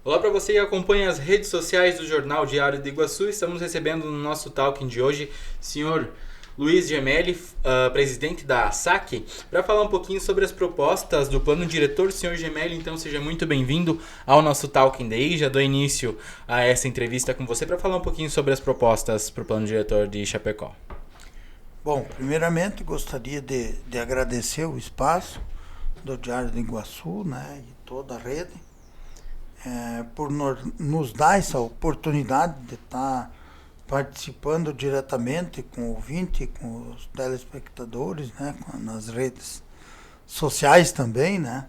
Olá para você que acompanha as redes sociais do Jornal Diário de Iguaçu. Estamos recebendo no nosso talking de hoje o senhor Luiz Gemelli, presidente da SAC, para falar um pouquinho sobre as propostas do plano diretor. Senhor Gemelli, então seja muito bem-vindo ao nosso talking daí. Já dou início a essa entrevista com você para falar um pouquinho sobre as propostas para o plano diretor de Chapecó. Bom, primeiramente gostaria de agradecer o espaço do Diário de Iguaçu, né, e toda a rede, por nos dar essa oportunidade de estar participando diretamente com o ouvinte, com os telespectadores, né, nas redes sociais também, né,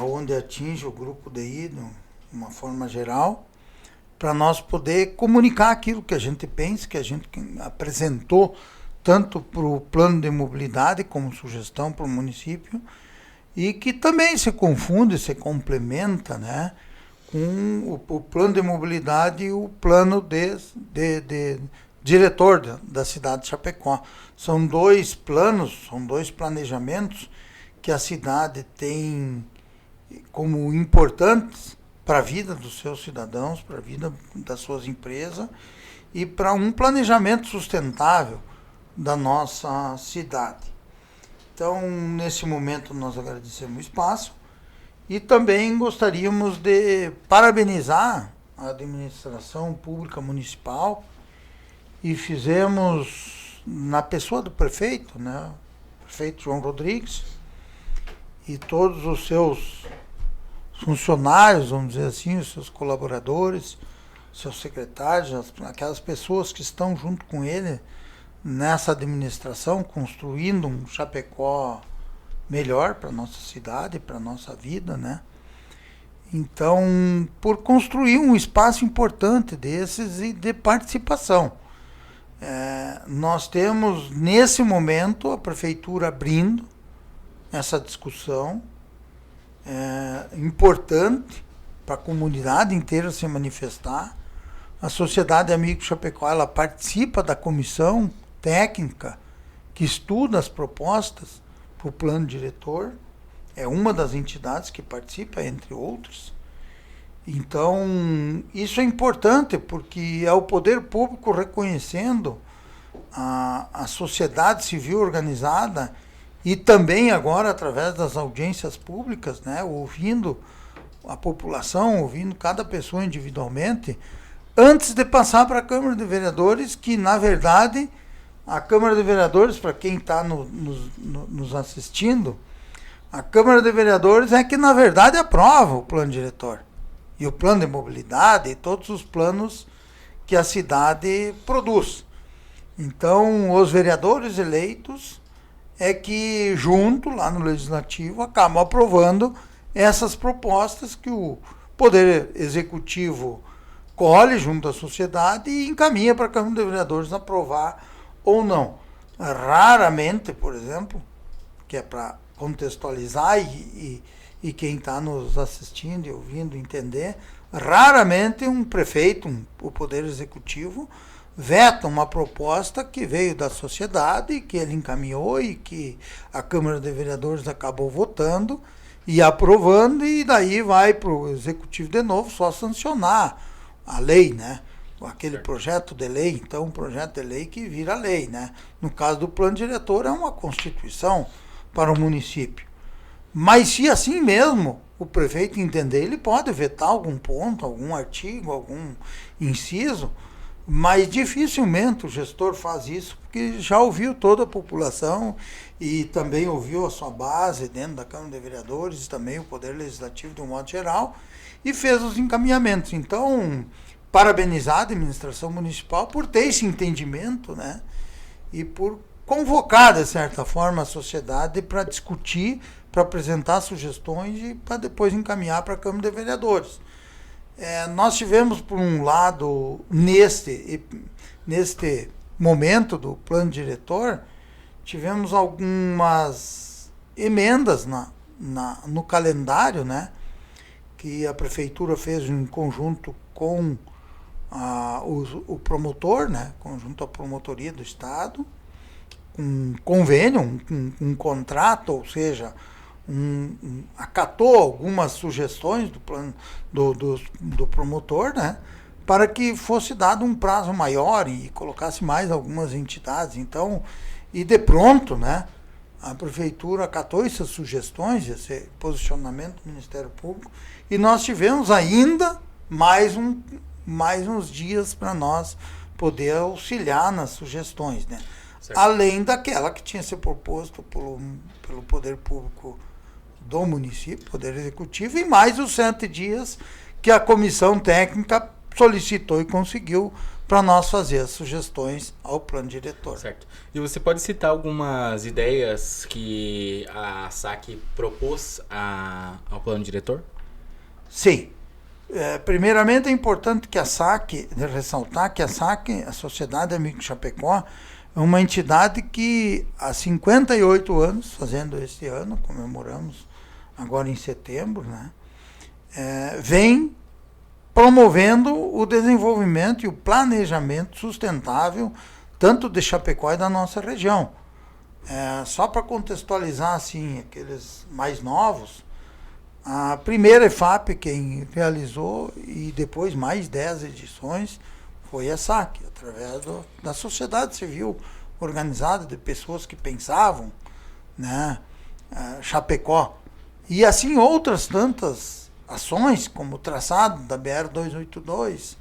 onde atinge o grupo DI de uma forma geral, para nós poder comunicar aquilo que a gente pensa, que a gente apresentou tanto para o plano de mobilidade como sugestão para o município, e que também se confunde, se complementa, né, com o plano de mobilidade e o plano de diretor da cidade de Chapecó. São dois planos, são dois planejamentos que a cidade tem como importantes para a vida dos seus cidadãos, para a vida das suas empresas e para um planejamento sustentável da nossa cidade. Então, nesse momento, nós agradecemos o espaço e também gostaríamos de parabenizar a administração pública municipal e fizemos, na pessoa do prefeito, né, o prefeito João Rodrigues e todos os seus funcionários, vamos dizer assim, os seus colaboradores, seus secretários, aquelas pessoas que estão junto com ele nessa administração, construindo um Chapecó melhor para a nossa cidade, para a nossa vida, né? Então, por construir um espaço importante desses e de participação. Nós temos, nesse momento, a Prefeitura abrindo essa discussão importante para a comunidade inteira se manifestar. A Sociedade Amigo Chapecó, ela participa da comissão técnica que estuda as propostas para o plano diretor, é uma das entidades que participa, entre outros. Então, isso é importante, porque é o poder público reconhecendo a sociedade civil organizada e também agora, através das audiências públicas, né, ouvindo a população, ouvindo cada pessoa individualmente, antes de passar para a Câmara de Vereadores, que, na verdade, a Câmara de Vereadores, para quem está nos assistindo, a Câmara de Vereadores é que, na verdade, aprova o plano diretor. E o plano de mobilidade e todos os planos que a cidade produz. Então, os vereadores eleitos é que, junto, lá no Legislativo, acabam aprovando essas propostas que o Poder Executivo colhe junto à sociedade e encaminha para a Câmara de Vereadores aprovar ou não. Raramente, por exemplo, que é para contextualizar e quem está nos assistindo e ouvindo entender, raramente um prefeito, o Poder Executivo, veta uma proposta que veio da sociedade, que ele encaminhou e que a Câmara de Vereadores acabou votando e aprovando, e daí vai para o Executivo de novo só sancionar a lei, né? Aquele projeto de lei, então um projeto de lei que vira lei, né? No caso do plano diretor é uma constituição para o município. Mas se assim mesmo o prefeito entender, ele pode vetar algum ponto, algum artigo, algum inciso, mas dificilmente o gestor faz isso, porque já ouviu toda a população e também ouviu a sua base dentro da Câmara de Vereadores e também o Poder Legislativo de um modo geral e fez os encaminhamentos. Então, parabenizar a administração municipal por ter esse entendimento, né? E por convocar, de certa forma, a sociedade para discutir, para apresentar sugestões e para depois encaminhar para a Câmara de Vereadores. Nós tivemos, por um lado, neste momento do plano diretor, tivemos algumas emendas no calendário, né? Que a Prefeitura fez em conjunto com o promotor, né, conjunto à promotoria do Estado, um convênio, um contrato, ou seja, acatou algumas sugestões do plano do promotor, né, para que fosse dado um prazo maior e colocasse mais algumas entidades. Então, e de pronto, né, a prefeitura acatou essas sugestões, esse posicionamento do Ministério Público, e nós tivemos ainda mais uns dias para nós poder auxiliar nas sugestões, né? Além daquela que tinha sido proposto pelo Poder Público do município, Poder Executivo, e mais os 7 dias que a comissão técnica solicitou e conseguiu para nós fazer as sugestões ao plano diretor. Certo. E você pode citar algumas ideias que a SAC propôs ao plano diretor? Sim. Primeiramente é importante que a SAC, ressaltar que a SAC, a Sociedade Amigo Chapecó, é uma entidade que há 58 anos, fazendo este ano, comemoramos agora em setembro, né, vem promovendo o desenvolvimento e o planejamento sustentável tanto de Chapecó e da nossa região. Só para contextualizar assim, aqueles mais novos, a primeira EFAP quem realizou e depois mais 10 edições foi a SAC, através da sociedade civil organizada, de pessoas que pensavam, né, Chapecó. E assim outras tantas ações, como o traçado da BR-282,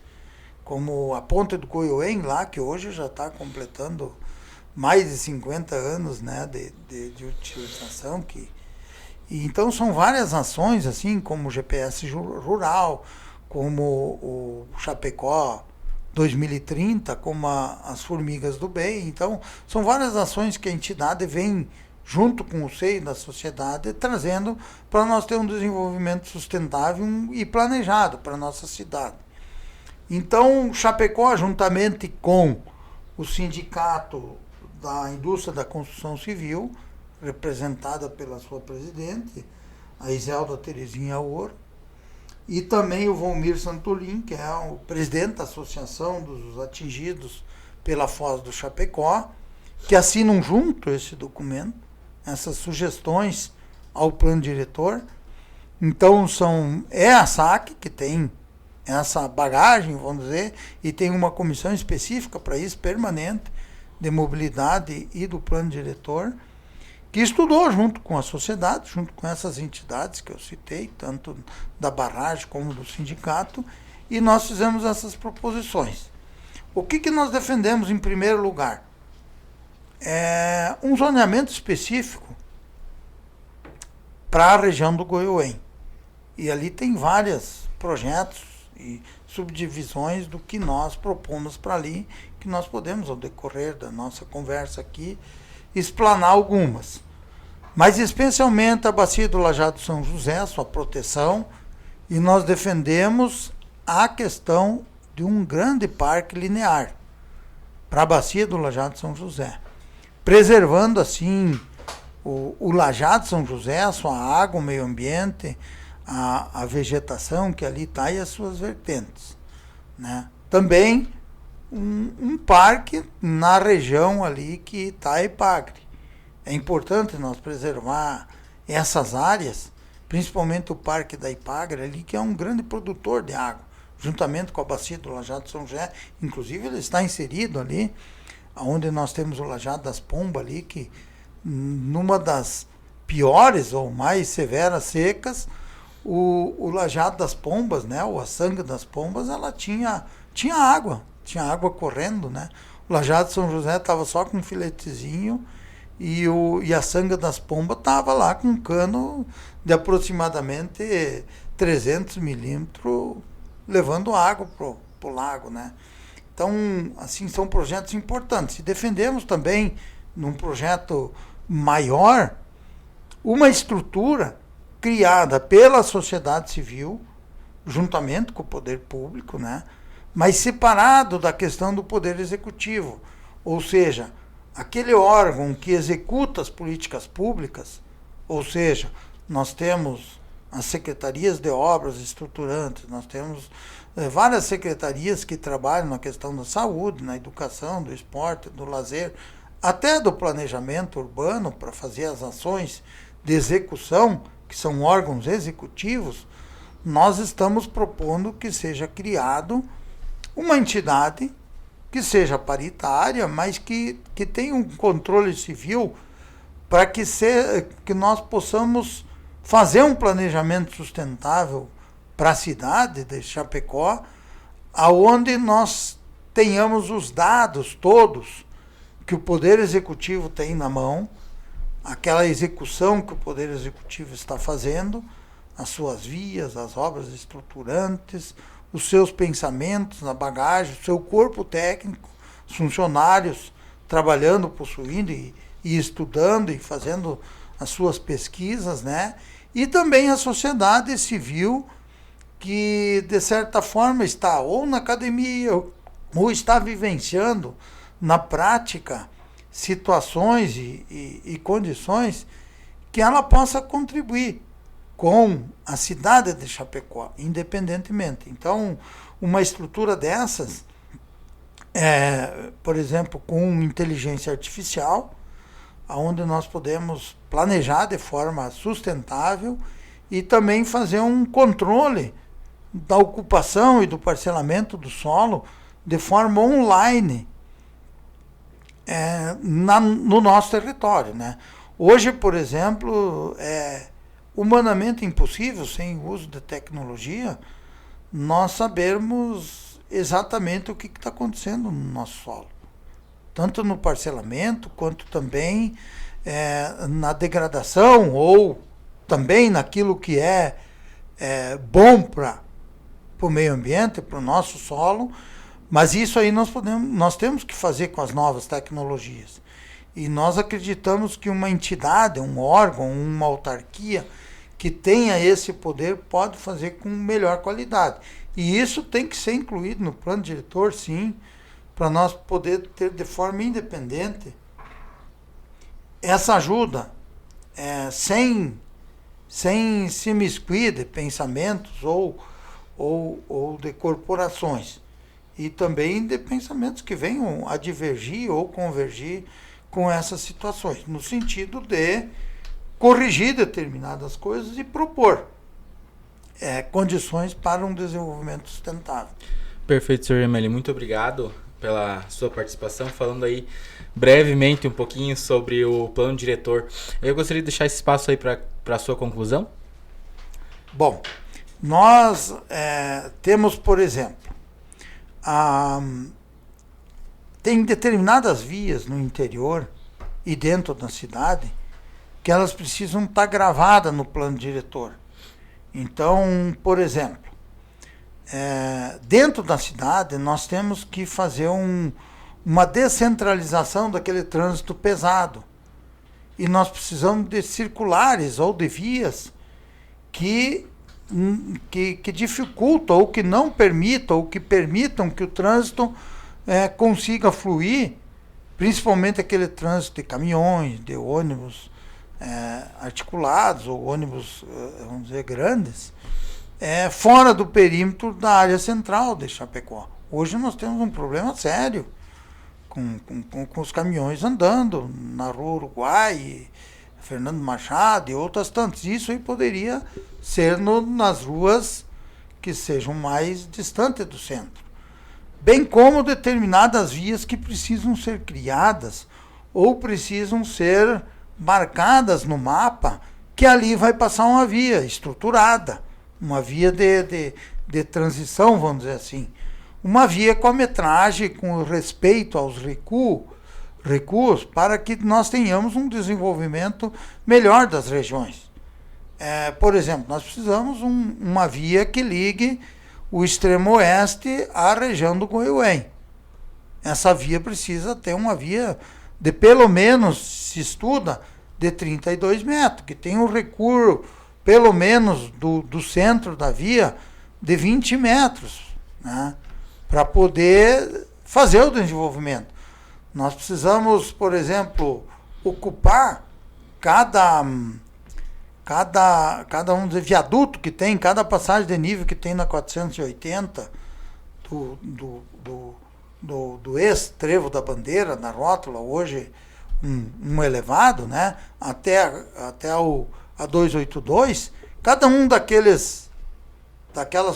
como a Ponte do Goiôem lá, que hoje já está completando mais de 50 anos, né, de utilização. E então são várias ações, assim, como o GPS rural, como o Chapecó 2030, como as Formigas do Bem. Então, são várias ações que a entidade vem, junto com o seio da sociedade, trazendo para nós ter um desenvolvimento sustentável e planejado para a nossa cidade. Então, Chapecó, juntamente com o Sindicato da Indústria da Construção Civil, representada pela sua presidente, a Iselda Terezinha Ouro, e também o Volmir Santolin, que é o presidente da Associação dos Atingidos pela Foz do Chapecó, que assinam junto esse documento, essas sugestões ao plano diretor. Então é a SAC que tem essa bagagem, vamos dizer, e tem uma comissão específica para isso, permanente, de mobilidade e do plano diretor, que estudou junto com a sociedade, junto com essas entidades que eu citei, tanto da barragem como do sindicato, e nós fizemos essas proposições. O que nós defendemos em primeiro lugar? Um zoneamento específico para a região do Goiôem. E ali tem vários projetos e subdivisões do que nós propomos para ali, que nós podemos, ao decorrer da nossa conversa aqui, explanar algumas. Mas especialmente a bacia do Lajeado São José, sua proteção, e nós defendemos a questão de um grande parque linear para a bacia do Lajeado São José, preservando assim o Lajeado São José, a sua água, o meio ambiente, a vegetação que ali está e as suas vertentes, né? Também um parque na região ali que está a Ipagre. É importante nós preservar essas áreas, principalmente o Parque da Ipagre ali, que é um grande produtor de água, juntamente com a bacia do Lajeado São José. Inclusive ele está inserido ali, onde nós temos o Lajeado das Pombas ali, que numa das piores ou mais severas secas, o Lajeado das Pombas, né, ou a Sanga das Pombas, ela tinha água correndo, né? O Lajeado São José estava só com um filetezinho e a Sanga das Pombas estava lá com um cano de aproximadamente 300 milímetros levando água pro lago, né? Então, assim, são projetos importantes. E defendemos também, num projeto maior, uma estrutura criada pela sociedade civil, juntamente com o poder público, né? Mas separado da questão do poder executivo. Ou seja, aquele órgão que executa as políticas públicas, ou seja, nós temos as secretarias de obras estruturantes, nós temos várias secretarias que trabalham na questão da saúde, na educação, do esporte, do lazer, até do planejamento urbano para fazer as ações de execução, que são órgãos executivos, nós estamos propondo que seja criado uma entidade que seja paritária, mas que tenha um controle civil para que nós possamos fazer um planejamento sustentável para a cidade de Chapecó, aonde nós tenhamos os dados todos que o Poder Executivo tem na mão, aquela execução que o Poder Executivo está fazendo, as suas vias, as obras estruturantes, os seus pensamentos na bagagem, o seu corpo técnico, os funcionários trabalhando, possuindo e estudando e fazendo as suas pesquisas, né? E também a sociedade civil que, de certa forma, está ou na academia ou está vivenciando na prática situações e condições que ela possa contribuir com a cidade de Chapecó, independentemente. Então, uma estrutura dessas, por exemplo, com inteligência artificial, onde nós podemos planejar de forma sustentável e também fazer um controle da ocupação e do parcelamento do solo de forma online no nosso território, né? Hoje, por exemplo, é humanamente impossível, sem o uso de tecnologia, nós sabermos exatamente o que está acontecendo no nosso solo. Tanto no parcelamento, quanto também na degradação, ou também naquilo que é bom para o meio ambiente, para o nosso solo, mas isso aí nós temos que fazer com as novas tecnologias. E nós acreditamos que uma entidade, um órgão, uma autarquia que tenha esse poder pode fazer com melhor qualidade. E isso tem que ser incluído no plano diretor, sim, para nós poder ter de forma independente essa ajuda, sem se imiscuir de pensamentos ou de corporações. E também de pensamentos que venham a divergir ou convergir com essas situações, no sentido de corrigir determinadas coisas e propor condições para um desenvolvimento sustentável. Perfeito, senhor Gemelli. Muito obrigado pela sua participação, falando aí brevemente um pouquinho sobre o plano diretor. Eu gostaria de deixar esse espaço aí para a sua conclusão. Bom, nós temos, por exemplo, tem determinadas vias no interior e dentro da cidade que elas precisam estar gravadas no plano diretor. Então, por exemplo, dentro da cidade nós temos que fazer uma descentralização daquele trânsito pesado. E nós precisamos de circulares ou de vias que dificultam ou que não permitam ou que permitam que o trânsito consiga fluir, principalmente aquele trânsito de caminhões, de ônibus articulados ou ônibus, vamos dizer, grandes, fora do perímetro da área central de Chapecó. Hoje nós temos um problema sério com os caminhões andando na Rua Uruguai, Fernando Machado e outras tantas. Isso aí poderia ser nas ruas que sejam mais distantes do centro. Bem como determinadas vias que precisam ser criadas ou precisam ser marcadas no mapa, que ali vai passar uma via estruturada, uma via de transição, vamos dizer assim. Uma via com a metragem, com respeito aos recuos, para que nós tenhamos um desenvolvimento melhor das regiões. Por exemplo, nós precisamos uma via que ligue o extremo oeste à região do Goiuém. Essa via precisa ter uma via de pelo menos, se estuda, de 32 metros, que tem um recuo, pelo menos, do centro da via, de 20 metros, né, para poder fazer o desenvolvimento. Nós precisamos, por exemplo, ocupar cada vamos dizer, viaduto que tem, cada passagem de nível que tem na 480 do ex-Trevo da Bandeira, na rótula, hoje um elevado, né, até a 282, cada um daquelas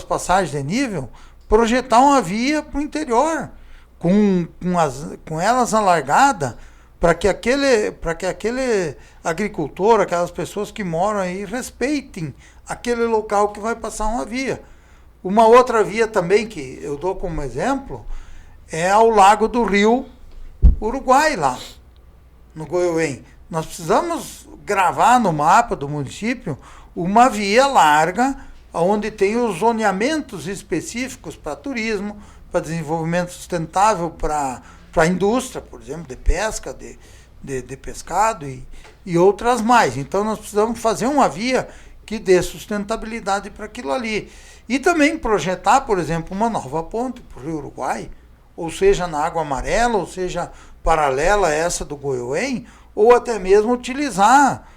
passagens de nível, projetar uma via para o interior, com elas alargadas, para que aquele agricultor, aquelas pessoas que moram aí, respeitem aquele local que vai passar uma via. Uma outra via também que eu dou como exemplo é ao Lago do Rio Uruguai, lá no Goiuém. Nós precisamos gravar no mapa do município uma via larga, onde tem os zoneamentos específicos para turismo, para desenvolvimento sustentável, para a indústria, por exemplo, de pesca, de pescado e outras mais. Então nós precisamos fazer uma via que dê sustentabilidade para aquilo ali. E também projetar, por exemplo, uma nova ponte para o Rio Uruguai, ou seja, na Água Amarela, ou seja, paralela a essa do Goiuém, ou até mesmo utilizar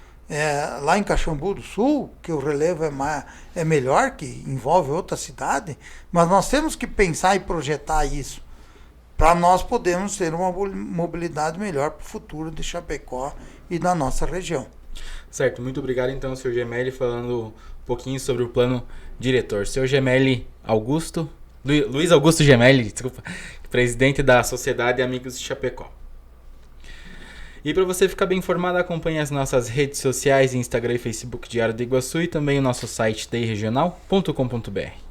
lá em Caxambu do Sul, que o relevo é melhor, que envolve outra cidade, mas nós temos que pensar e projetar isso, para nós podermos ter uma mobilidade melhor para o futuro de Chapecó e da nossa região. Certo, muito obrigado então, Sr. Gemelli, falando um pouquinho sobre o plano diretor. Sr. Gemelli Augusto, Luiz Augusto Gemelli, desculpa, presidente da Sociedade Amigos de Chapecó. E para você ficar bem informado, acompanhe as nossas redes sociais, Instagram e Facebook Diário de Iguaçu e também o nosso site teiregional.com.br.